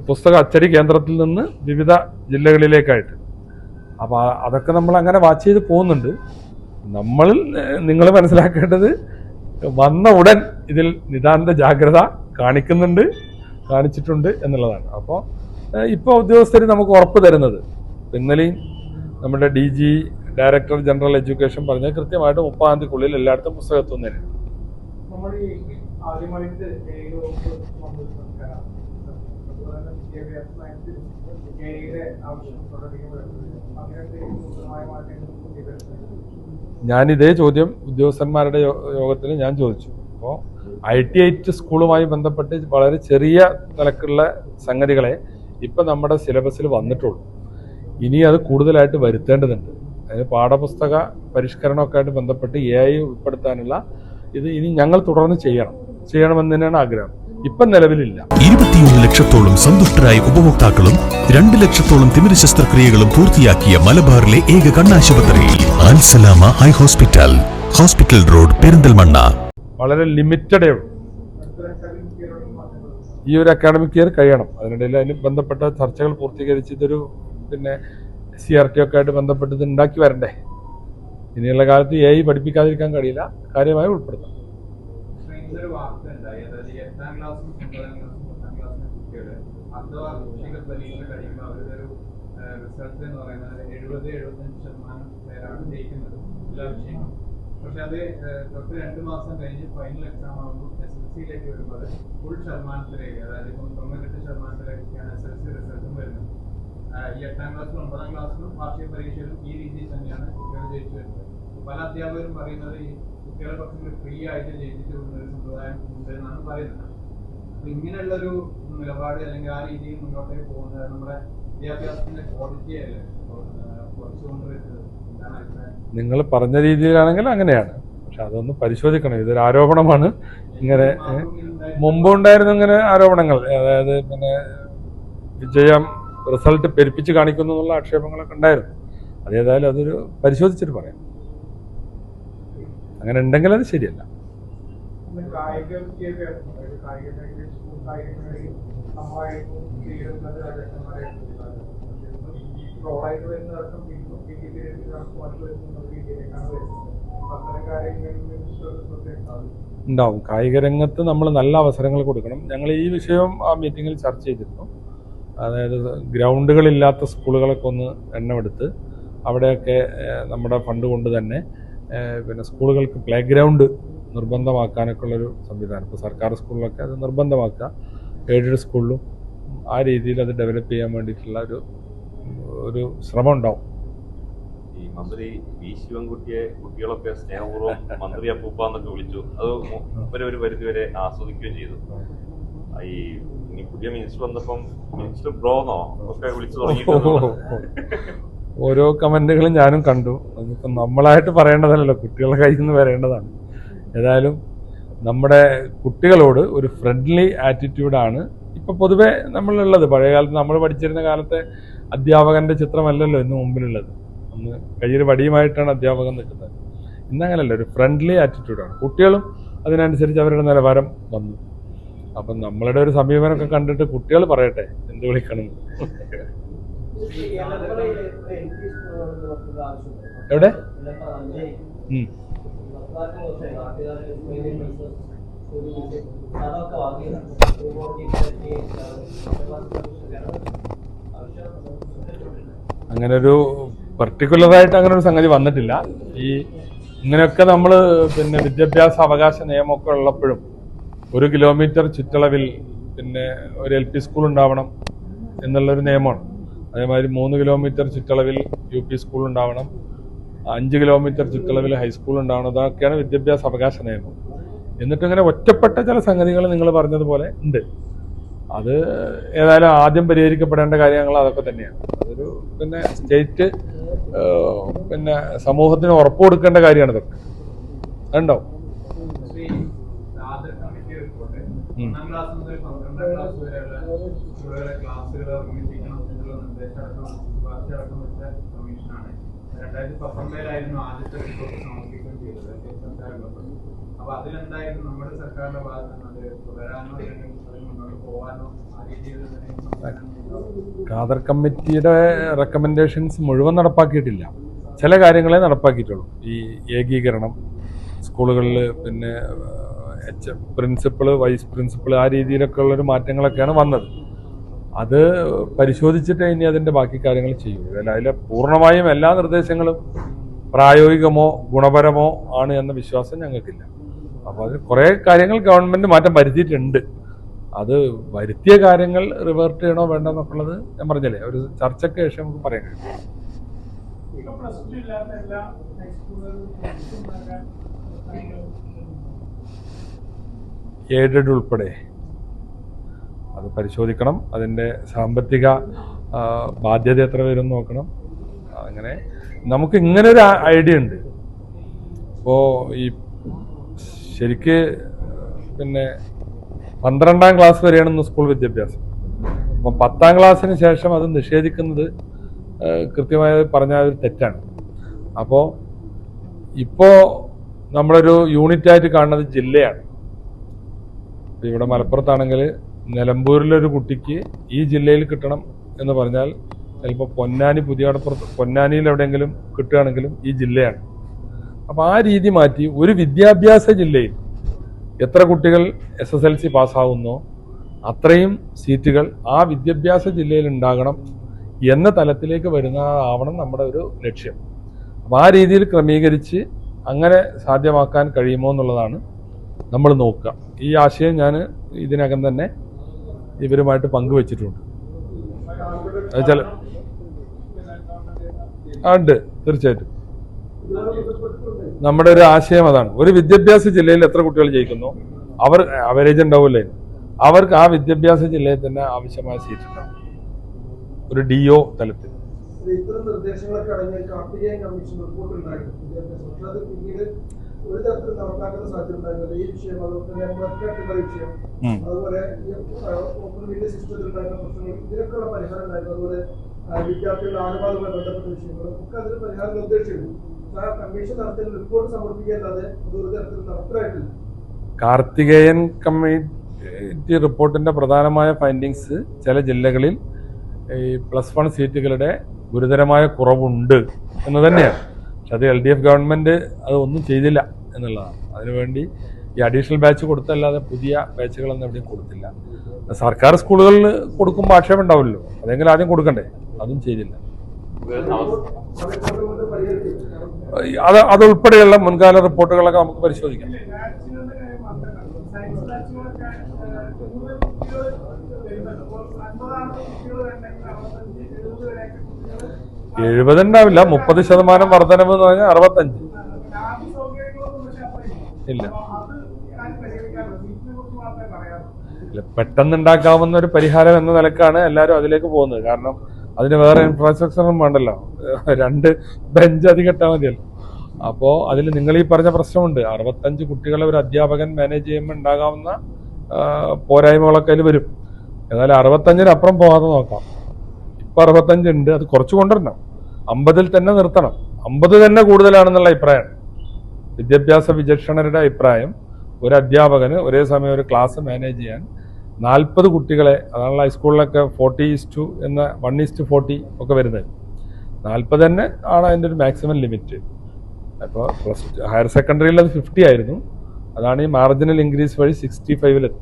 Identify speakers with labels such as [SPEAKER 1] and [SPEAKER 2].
[SPEAKER 1] പുസ്തക അച്ചടി കേന്ദ്രത്തിൽ നിന്ന് വിവിധ ജില്ലകളിലേക്കായിട്ട്. അപ്പോൾ അതൊക്കെ നമ്മൾ അങ്ങനെ വാച്ച് ചെയ്ത് പോകുന്നുണ്ട്. നിങ്ങൾ മനസ്സിലാക്കേണ്ടത് വന്ന ഉടൻ ഇതിൽ നിതാന്ത ജാഗ്രത കാണിച്ചിട്ടുണ്ട് എന്നുള്ളതാണ്. അപ്പോൾ ഇപ്പോൾ ഉദ്യോഗസ്ഥർ നമുക്ക് ഉറപ്പ് തരുന്നത്, ഇന്നലെയും നമ്മുടെ DG ഡയറക്ടർ ജനറൽ എഡ്യൂക്കേഷൻ പറഞ്ഞ കൃത്യമായിട്ട് 30-ാം തീയതിക്കുള്ളിൽ എല്ലായിടത്തും പുസ്തകം എത്തുന്നതിന്. ഞാനിതേ ചോദ്യം ഉദ്യോഗസ്ഥന്മാരുടെ യോഗത്തിൽ ഞാൻ ചോദിച്ചു. അപ്പോൾ IT സ്കൂളുമായി ബന്ധപ്പെട്ട് വളരെ ചെറിയ നിലക്കുള്ള സംഗതികളെ ഇപ്പം നമ്മുടെ സിലബസിൽ വന്നിട്ടുള്ളൂ. ഇനി അത് കൂടുതലായിട്ട് വരുത്തേണ്ടതുണ്ട്. അതിന് പാഠപുസ്തക പരിഷ്കരണമൊക്കെ ആയിട്ട് ബന്ധപ്പെട്ട് AI ഉൾപ്പെടുത്താനുള്ള ഇത് ഇനി ഞങ്ങൾ തുടർന്ന് ചെയ്യണമെന്ന് തന്നെയാണ് ആഗ്രഹം. ഇപ്പം നിലവിലില്ല.
[SPEAKER 2] 21 ലക്ഷത്തോളം സന്തുഷ്ടരായ ഉപഭോക്താക്കളും 2 ലക്ഷത്തോളം തിമിര ശസ്ത്രക്രിയകളും പൂർത്തിയാക്കിയ മലബാറിലെ ഏക കണ്ണാശുപത്രി അൽ സലാമ ഹൈ ഹോസ്പിറ്റൽ റോഡ്, പെരിന്തൽമണ്ണ.
[SPEAKER 1] വളരെ ലിമിറ്റഡേ ഉള്ളൂ. ഈ ഒരു അക്കാഡമിക് ഇയർ കഴിയണം. അതിനിടയിൽ അതിന് ബന്ധപ്പെട്ട ചർച്ചകൾ പൂർത്തീകരിച്ച് ഇതൊരു CRT ഒക്കെ ആയിട്ട് ബന്ധപ്പെട്ട് ഇത് ഉണ്ടാക്കി വരണ്ടേ. ഇനിയുള്ള കാലത്ത് AI പഠിപ്പിക്കാതിരിക്കാൻ കഴിയില്ല, കാര്യമായി ഉൾപ്പെടുത്താം.
[SPEAKER 3] പക്ഷെ അത് തൊട്ട് 2 മാസം കഴിഞ്ഞ് ഫൈനൽ എക്സാം ആകുമ്പോൾ SSLCയിലേക്ക് വരുമ്പോൾ ഫുൾ ശതമാനത്തിലേക്ക്, അതായത് 98% SSLC റിസൾട്ടും വരുന്നത്. ഈ 8ാം ക്ലാസ്സിലും 9ാം ക്ലാസ്സിലും വാർഷിക പരീക്ഷയിലും ഈ രീതിയിൽ തന്നെയാണ് കുട്ടികൾ ജയിച്ചു വരുന്നത്. പല അധ്യാപകരും പറയുന്നത് ഈ കുട്ടികളെ കുറച്ചുകൂടി ഫ്രീ ആയിട്ട് ജയിച്ചിട്ട് വരുന്നൊരു സമ്പ്രദായം ഉണ്ട് എന്നാണ് പറയുന്നത്. അപ്പൊ ഇങ്ങനെയുള്ളൊരു നിലപാട് അല്ലെങ്കിൽ ആ രീതിയിൽ മുന്നോട്ടേക്ക് പോകുന്നത് നമ്മുടെ വിദ്യാഭ്യാസത്തിന്റെ ക്വാളിറ്റിയല്ലേ കുറച്ചുകൊണ്ട് വരുന്നത്?
[SPEAKER 1] നിങ്ങൾ പറഞ്ഞ രീതിയിലാണെങ്കിൽ അങ്ങനെയാണ്. പക്ഷെ അതൊന്ന് പരിശോധിക്കണം. ഇതൊരു ആരോപണമാണ്. ഇങ്ങനെ മുമ്പുണ്ടായിരുന്നു ഇങ്ങനെ ആരോപണങ്ങൾ, അതായത് വിജയം റിസൾട്ട് പെരുപ്പിച്ച് കാണിക്കുന്നു എന്നുള്ള ആക്ഷേപങ്ങളൊക്കെ ഉണ്ടായിരുന്നു. അതേതായാലും അതൊരു പരിശോധിച്ചിട്ട് പറയാം. അങ്ങനെ ഉണ്ടെങ്കിൽ അത് ശരിയല്ല. ഉണ്ടാവും. കായിക രംഗത്ത് നമ്മൾ നല്ല അവസരങ്ങൾ കൊടുക്കണം. ഞങ്ങൾ ഈ വിഷയം ആ മീറ്റിങ്ങിൽ ചർച്ച ചെയ്തിരുന്നു. അതായത് ഗ്രൗണ്ടുകളില്ലാത്ത സ്കൂളുകളൊക്കെ ഒന്ന് എണ്ണമെടുത്ത് അവിടെയൊക്കെ നമ്മുടെ ഫണ്ട് കൊണ്ട് തന്നെ സ്കൂളുകൾക്ക് പ്ലേ ഗ്രൗണ്ട് നിർബന്ധമാക്കാനൊക്കെ ഉള്ളൊരു സംവിധാനം. ഇപ്പോൾ സർക്കാർ സ്കൂളിലൊക്കെ അത് നിർബന്ധമാക്കുക, എയ്ഡഡ് സ്കൂളിലും ആ രീതിയിൽ അത് ഡെവലപ്പ് ചെയ്യാൻ വേണ്ടിയിട്ടുള്ള ഒരു ശ്രമം ഉണ്ടാവും.
[SPEAKER 4] ഈ മന്ത്രി വി ശിവൻകുട്ടിയെ കുട്ടികളൊക്കെ സ്നേഹപൂർവ്വം മന്ത്രി അപ്പൂപ്പ എന്നൊക്കെ വിളിച്ചു. അത് ഒരു പരിധിവരെ ആസ്വദിക്കുകയും ചെയ്തു. ഈ ഇനി പുതിയ മിനിസ്റ്റർ വന്നപ്പം മിനിസ്റ്റർ ബ്രോന്നോ ഒക്കെ വിളിച്ചു തുടങ്ങിയിട്ട്
[SPEAKER 1] ഓരോ കമന്റുകളും ഞാനും കണ്ടു. അതിപ്പം നമ്മളായിട്ട് പറയേണ്ടതല്ലോ, കുട്ടികളുടെ കയ്യിൽ നിന്ന് വരേണ്ടതാണ്. ഏതായാലും നമ്മുടെ കുട്ടികളോട് ഒരു ഫ്രണ്ട്ലി ആറ്റിറ്റ്യൂഡാണ് ഇപ്പം പൊതുവെ നമ്മളുള്ളത്. പഴയ കാലത്ത് നമ്മൾ പഠിച്ചിരുന്ന കാലത്തെ അധ്യാപകന്റെ ചിത്രമല്ലല്ലോ ഇന്ന് മുമ്പിലുള്ളത്. അന്ന് കയ്യിൽ വടിയുമായിട്ടാണ് അധ്യാപകൻ നിൽക്കുന്നത്. ഇന്നങ്ങനല്ല, ഒരു ഫ്രണ്ട്ലി ആറ്റിറ്റ്യൂഡാണ്. കുട്ടികളും അതിനനുസരിച്ച് അവരുടെ നിലവാരം വന്നു. അപ്പം നമ്മളുടെ ഒരു സമീപനമൊക്കെ കണ്ടിട്ട് കുട്ടികൾ പറയട്ടെ എന്ത് വിളിക്കണം. എവിടെ അങ്ങനൊരു പർട്ടിക്കുലറായിട്ട് അങ്ങനെ ഒരു സംഗതി വന്നിട്ടില്ല. ഈ ഇങ്ങനെയൊക്കെ നമ്മൾ വിദ്യാഭ്യാസ അവകാശ നിയമമൊക്കെ ഉള്ളപ്പോഴും 1 കിലോമീറ്റർ ചുറ്റളവിൽ ഒരു LP സ്കൂൾ ഉണ്ടാവണം എന്നുള്ളൊരു നിയമമാണ്. അതേമാതിരി 3 കിലോമീറ്റർ ചുറ്റളവിൽ UP സ്കൂൾ ഉണ്ടാവണം, 5 കിലോമീറ്റർ ചുറ്റളവിൽ ഹൈസ്കൂൾ ഉണ്ടാവണം. അതൊക്കെയാണ് വിദ്യാഭ്യാസ അവകാശ നിയമം. എന്നിട്ടിങ്ങനെ ഒറ്റപ്പെട്ട ചില സംഗതികൾ നിങ്ങൾ പറഞ്ഞതുപോലെ ഉണ്ട്. അത് ഏതായാലും ആദ്യം പരിഹരിക്കപ്പെടേണ്ട കാര്യങ്ങൾ അതൊക്കെ തന്നെയാണ്. അതൊരു സ്റ്റേറ്റ് സമൂഹത്തിന് ഉറപ്പ് കൊടുക്കേണ്ട കാര്യമാണ് ഇതൊക്കെ. അതുണ്ടോ?
[SPEAKER 3] അപ്പൊ അതിലെന്തായാലും നമ്മുടെ സർക്കാരിന്റെ ഭാഗത്ത് തുടരാനോ അല്ലെങ്കിൽ മുന്നോട്ട് പോകാനോ ആ രീതിയിൽ
[SPEAKER 1] ഖാദർ കമ്മിറ്റിയുടെ റെക്കമെൻഡേഷൻസ് മുഴുവൻ നടപ്പാക്കിയിട്ടില്ല. ചില കാര്യങ്ങളെ നടപ്പാക്കിയിട്ടുള്ളൂ. ഈ ഏകീകരണം സ്കൂളുകളിൽ, പിന്നെ പ്രിൻസിപ്പള്, വൈസ് പ്രിൻസിപ്പൾ, ആ രീതിയിലൊക്കെ ഉള്ളൊരു മാറ്റങ്ങളൊക്കെയാണ് വന്നത്. അത് പരിശോധിച്ചിട്ട് ഇനി അതിൻ്റെ ബാക്കി കാര്യങ്ങൾ ചെയ്യും. അതിലെ പൂർണ്ണമായും എല്ലാ നിർദ്ദേശങ്ങളും പ്രായോഗികമോ ഗുണപരമോ ആണ് എന്ന വിശ്വാസം ഞങ്ങൾക്കില്ല. അപ്പോൾ അത് കുറേ കാര്യങ്ങൾ ഗവൺമെൻറ് മാറ്റം വരുത്തിയിട്ടുണ്ട്. അത് വരുത്തിയ കാര്യങ്ങൾ റിവേർട്ട് ചെയ്യണോ വേണ്ടോ എന്നൊക്കെയുള്ളത് ഞാൻ പറഞ്ഞില്ലേ, ഒരു ചർച്ചയ്ക്ക് ശേഷം നമുക്ക് പറയാൻ കഴിയും. എയ്ഡഡ് ഉൾപ്പെടെ അത് പരിശോധിക്കണം. അതിൻ്റെ സാമ്പത്തിക ബാധ്യത എത്ര വരും നോക്കണം. അങ്ങനെ നമുക്ക് ഇങ്ങനൊരു ഐഡിയ ഉണ്ട്. ഇപ്പോൾ ഈ ശരിക്ക് പിന്നെ 12ാം ക്ലാസ് വരെയാണ് ഇന്ന് സ്കൂൾ വിദ്യാഭ്യാസം. അപ്പം 10ാം ക്ലാസ്സിന് ശേഷം അത് നിഷേധിക്കുന്നത് കൃത്യമായി പറഞ്ഞാൽ ഒരു തെറ്റാണ്. അപ്പോൾ ഇപ്പോൾ നമ്മളൊരു യൂണിറ്റായിട്ട് കാണുന്നത് ജില്ലയാണ്. ഇവിടെ മലപ്പുറത്താണെങ്കിൽ നിലമ്പൂരിലൊരു കുട്ടിക്ക് ഈ ജില്ലയിൽ കിട്ടണം എന്ന് പറഞ്ഞാൽ ചിലപ്പോൾ പൊന്നാനി, പുതിയടപ്പുറത്ത് പൊന്നാനിയിൽ എവിടെയെങ്കിലും കിട്ടുകയാണെങ്കിലും ഈ ജില്ലയാണ്. അപ്പോൾ ആ രീതി മാറ്റി ഒരു വിദ്യാഭ്യാസ ജില്ലയിൽ എത്ര കുട്ടികൾ SSLC പാസ്സാവുന്നോ അത്രയും സീറ്റുകൾ ആ വിദ്യാഭ്യാസ ജില്ലയിൽ ഉണ്ടാകണം എന്ന തലത്തിലേക്ക് വരുന്നതാവണം നമ്മുടെ ഒരു ലക്ഷ്യം. അപ്പോൾ ആ രീതിയിൽ ക്രമീകരിച്ച് അങ്ങനെ സാധ്യമാക്കാൻ കഴിയുമോ എന്നുള്ളതാണ് നമ്മൾ നോക്കുക. ഈ ആശയം ഞാൻ ഇതിനകം തന്നെ ഇവരുമായിട്ട് പങ്കുവച്ചിട്ടുണ്ട്. ഉണ്ട്, തീർച്ചയായിട്ടും നമ്മുടെ ഒരു ആശയം അതാണ്. ഒരു വിദ്യാഭ്യാസ ജില്ലയിൽ എത്ര കുട്ടികൾ ജയിക്കുന്നു, അവർ അവരേജ് ഉണ്ടാവില്ലേ, അവർക്ക് ആ വിദ്യാഭ്യാസ ജില്ലയിൽ തന്നെ ആവശ്യമായ സീറ്റ് ഉണ്ടാവും ഒരു DO തലത്തിൽ.
[SPEAKER 5] ഇത്തരം നിർദ്ദേശങ്ങളൊക്കെ അടങ്ങിയ കാർത്തികേയൻ കമ്മീഷൻ റിപ്പോർട്ട് ഉണ്ടായിരുന്നു വിദ്യാഭ്യാസം. പക്ഷെ അത് പിന്നീട് ഒരു തരത്തിൽ നടപ്പാക്കുന്ന സാധ്യത ഉണ്ടായിരുന്നത് ഈ വിഷയം, അതുപോലെ തന്നെ മറക്കാട്ടുള്ള വിഷയം, അതുപോലെ ഓപ്പൺ മീഡിയ സിസ്റ്റത്തിൽ ഉണ്ടായിരുന്ന പ്രശ്നങ്ങൾ, ഇതിനൊക്കെയുള്ള പരിഹാരം ഉണ്ടായിരുന്നു. അതുപോലെ വിദ്യാർത്ഥികളുടെ ആനുപാതവുമായി ബന്ധപ്പെട്ട വിഷയങ്ങളും ഒക്കെ അതിന് പരിഹാരം നിർദ്ദേശിച്ചിരുന്നു. കമ്മീഷൻ നടത്തിയ റിപ്പോർട്ട് സമർപ്പിക്കാതെ അത് ഒരു തരത്തിൽ നടപ്പിലായിട്ടില്ല.
[SPEAKER 1] കാർത്തികേയൻ കമ്മിറ്റി റിപ്പോർട്ടിന്റെ പ്രധാനമായ ഫൈൻഡിങ്സ് ചില ജില്ലകളിൽ ഈ +1 സീറ്റുകളുടെ ഗുരുതരമായ കുറവുണ്ട് എന്ന് തന്നെയാണ്. പക്ഷെ അത് LDF ഗവൺമെന്റ് അത് ഒന്നും ചെയ്തില്ല എന്നുള്ളതാണ്. അതിനുവേണ്ടി ഈ അഡീഷണൽ ബാച്ച് കൊടുത്തല്ലാതെ പുതിയ ബാച്ചുകളൊന്നും എവിടെയും കൊടുത്തില്ല. സർക്കാർ സ്കൂളുകളിൽ കൊടുക്കുമ്പോൾ ആക്ഷേപം ഉണ്ടാവില്ലല്ലോ, അതെങ്കിലും ആദ്യം കൊടുക്കണ്ടേ, അതും ചെയ്തില്ല. അതുൾപ്പെടെയുള്ള മുൻകാല റിപ്പോർട്ടുകളൊക്കെ നമുക്ക് പരിശോധിക്കാം. 70 ഉണ്ടാവില്ല, 30% വർധനവ് എന്ന് പറഞ്ഞാൽ 65. ഇല്ല, പെട്ടെന്നുണ്ടാക്കാവുന്ന ഒരു പരിഹാരം എന്ന നിലക്കാണ് എല്ലാവരും അതിലേക്ക് പോകുന്നത്. കാരണം അതിന് വേറെ ഇൻഫ്രാസ്ട്രക്ചറും വേണ്ടല്ലോ, 2 ബെഞ്ച് അധികം ഇട്ടാൽ മതിയല്ലോ. അപ്പോൾ അതിൽ നിങ്ങൾ ഈ പറഞ്ഞ പ്രശ്നമുണ്ട്. 65 കുട്ടികളെ ഒരു അധ്യാപകൻ മാനേജ് ചെയ്യുമ്പോൾ ഉണ്ടാകാവുന്ന പോരായ്മകളൊക്കെ അതിൽ വരും. എന്നാലും 65-ന് അപ്പുറം പോകാതെ നോക്കാം. ഇപ്പം 65 ഉണ്ട്, അത് കുറച്ച് കൊണ്ടുവരണം. 50-ൽ തന്നെ നിർത്തണം. 50 തന്നെ കൂടുതലാണെന്നുള്ള അഭിപ്രായമാണ് വിദ്യാഭ്യാസ വിചക്ഷണരുടെ അഭിപ്രായം. ഒരു അധ്യാപകന് ഒരേ സമയം ഒരു ക്ലാസ് മാനേജ് ചെയ്യാൻ 40 കുട്ടികളെ, അതാണല്ലോ ഹൈസ്കൂളിലൊക്കെ 40:2 എന്ന 1:40 ഒക്കെ വരുന്നത്. 40 തന്നെ ആണ് അതിൻ്റെ ഒരു മാക്സിമം ലിമിറ്റ്. അപ്പോൾ ഹയർ സെക്കൻഡറിയിൽ അത് 50 ആയിരുന്നു. അതാണ് ഈ മാർജിനൽ ഇൻക്രീസ് വഴി 65-ലെത്തി.